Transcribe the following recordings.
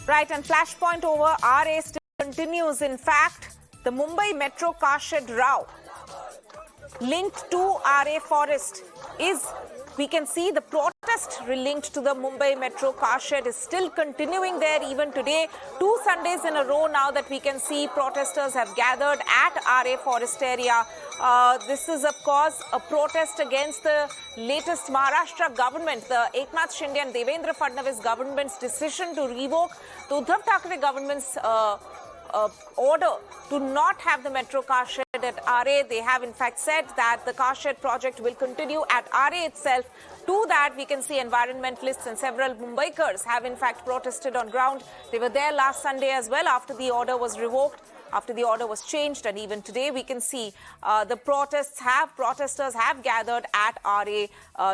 Right, and flashpoint over Aarey still continues. In fact, the Mumbai Metro car shed row linked to Aarey forest is, we can see the protest linked to the Mumbai Metro car shed is still continuing there even today. 2 Sundays in a row now that we can see protesters have gathered at Aarey forest area. This is, of course, a protest against the latest Maharashtra government, the Eknath, Shinde and Devendra Fadnavis government's decision to revoke the Uddhav Thackeray government's order to not have the metro car shed at Aarey. They have in fact said that the car shed project will continue at Aarey itself. To that, we can see environmentalists and several Mumbaikars have in fact protested on ground. They were there last Sunday as well after the order was revoked, after the order was changed, and even today we can see the protesters have gathered at Aarey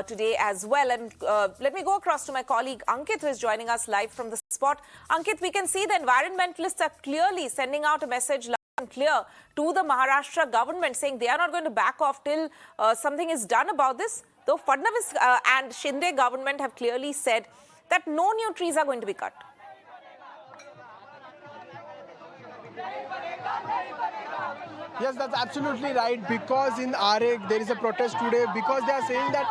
today as well. And let me go across to my colleague Ankit, who is joining us live from the spot. Ankit, we can see the environmentalists are clearly sending out a message loud and clear to the Maharashtra government, saying they are not going to back off till something is done about this. Though Fadnavis and Shinde government have clearly said that no new trees are going to be cut. Yes, that's absolutely right. Because in Aarey there is a protest today. Because they are saying that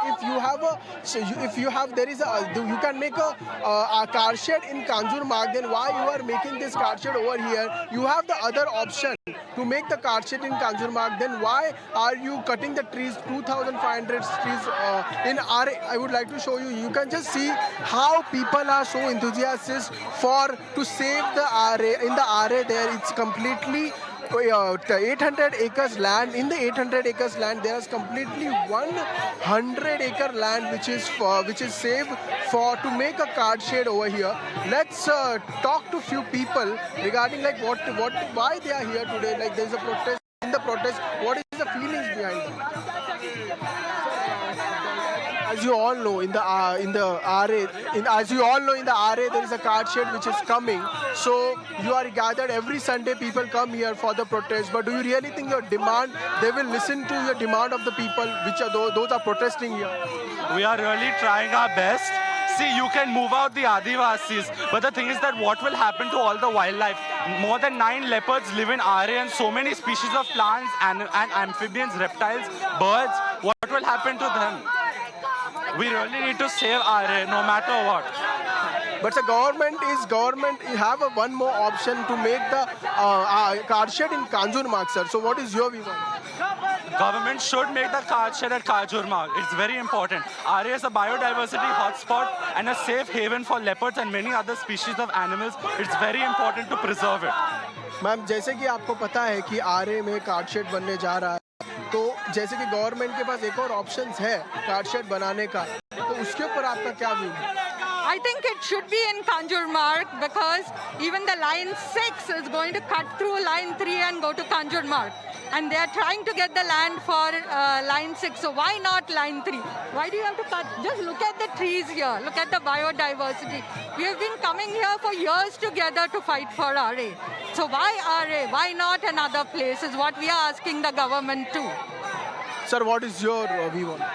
you can make a car shed in Kanjur Marg, then why you are making this car shed over here? You have the other option to make the car shed in Kanjur Marg. Then why are you cutting the trees? 2,500 trees in Aarey. I would like to show you. You can just see how people are so enthusiastic to save the Aarey. In the Aarey there, it's completely 800 acres land. In the 800 acres land, there is completely 100-acre land which is saved to make a card shed over here. Let's talk to few people regarding like why they are here today. Like there is a protest. In the protest, what is the feelings behind it? As you all know, in the Aarey, there is a card shed which is coming. So you are gathered every Sunday. People come here for the protest. But do you really think they will listen to your demand of the people, which are those are protesting here? We are really trying our best. See, you can move out the Adivasis, but the thing is that what will happen to all the wildlife? More than 9 leopards live in Aarey and so many species of plants and amphibians, reptiles, birds. What will happen to them? We really need to save Aarey no matter what. But the government have one more option to make the car shed in Kanjur Marg, sir. So what is your view on it? Government should make the car shed at Kanjur Marg. It's very important. Aarey is a biodiversity hotspot and a safe haven for leopards and many other species of animals. It's very important to preserve it. Ma'am, जैसे कि आपको पता है कि आरे में car shed बनने जा रहा है, तो जैसे कि गवर्नमेंट के पास एक और ऑप्शंस है कार शेड बनाने का, तो उसके ऊपर आपका क्या व्यू है? I think it should be in Kanjur Marg because even the line 6 is going to cut through line 3 and go to Kanjur Marg. And they are trying to get the land for line 6. So why not line 3? Why do you have to cut? Just look at the trees here. Look at the biodiversity. We have been coming here for years together to fight for Aarey. So why Aarey? Why not another place is what we are asking the government too. Sir, what is your view on it?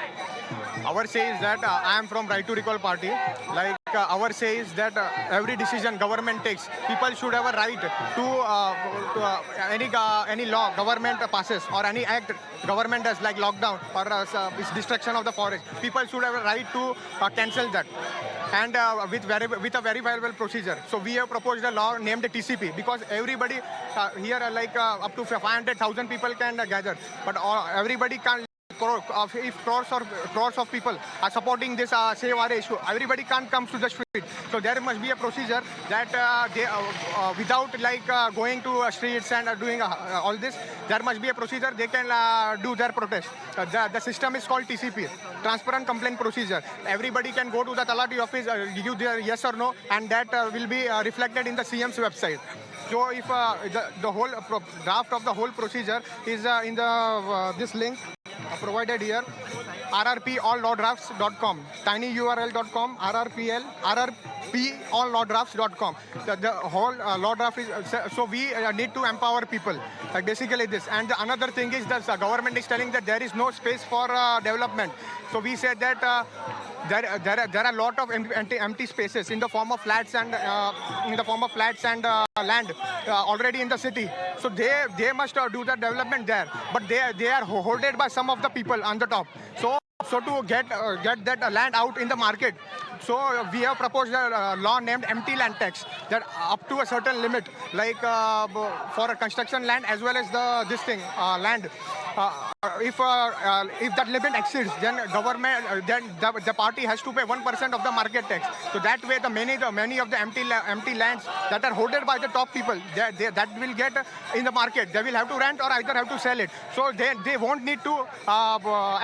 Our say is that I am from Right to Recall party. Like our say is that every decision government takes, people should have a right to any law government passes or any act government does, like lockdown or destruction of the forest. People should have a right to cancel that. And with a very viable procedure. So we have proposed a law named TCP because everybody here up to 500,000 people can gather, but everybody can't. If crores of people are supporting this Save Aarey issue, everybody can't come to the street. So there must be a procedure that without going to streets and doing all this, there must be a procedure they can do their protest. The system is called TCP, Transparent Complaint Procedure. Everybody can go to the Talati office, give their yes or no, and that will be reflected in the CM's website. So if the whole draft of the whole procedure is in this link provided here, rrpalllawdrafts.com, tinyurl.com, rrpalllawdrafts.com. The whole law draft is, so we need to empower people, basically this. And another thing is that the government is telling that there is no space for development. So we said that there are a lot of empty spaces in the form of flats and land already in the city. So they must do the development there, but they are hoarded by some of the people on the top. So to get that land out in the market, so we have proposed a law named empty land tax, that up to a certain limit, like for a construction land as well as land. If that limit exceeds, then government, the party has to pay 1% of the market tax. So that way, many of the empty lands that are hoarded by the top people, that will get in the market. They will have to rent or either have to sell it. So they won't need to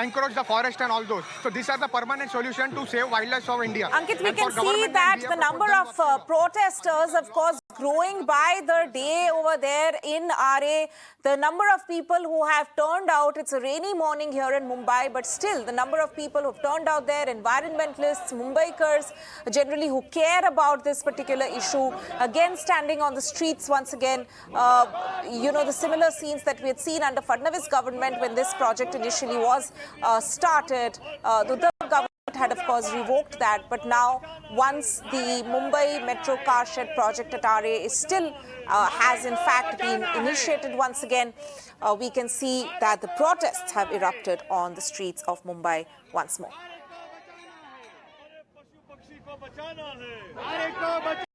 encourage the forest and all those. So these are the permanent solution to save wildlife of India. Ankit, we can see that the number of protesters, of course, growing by the day over there in Aarey. The number of people who have turned out, it's a rainy morning here in Mumbai, but still the number of people who've turned out there, environmentalists, Mumbaikars, generally who care about this particular issue, again standing on the streets once again. The similar scenes that we had seen under Fadnavis government when this project initially was started. The Uddhav government had, of course, revoked that. But now, once the Mumbai Metro Car Shed project at Aarey is still has in fact been initiated once again, we can see that the protests have erupted on the streets of Mumbai once more.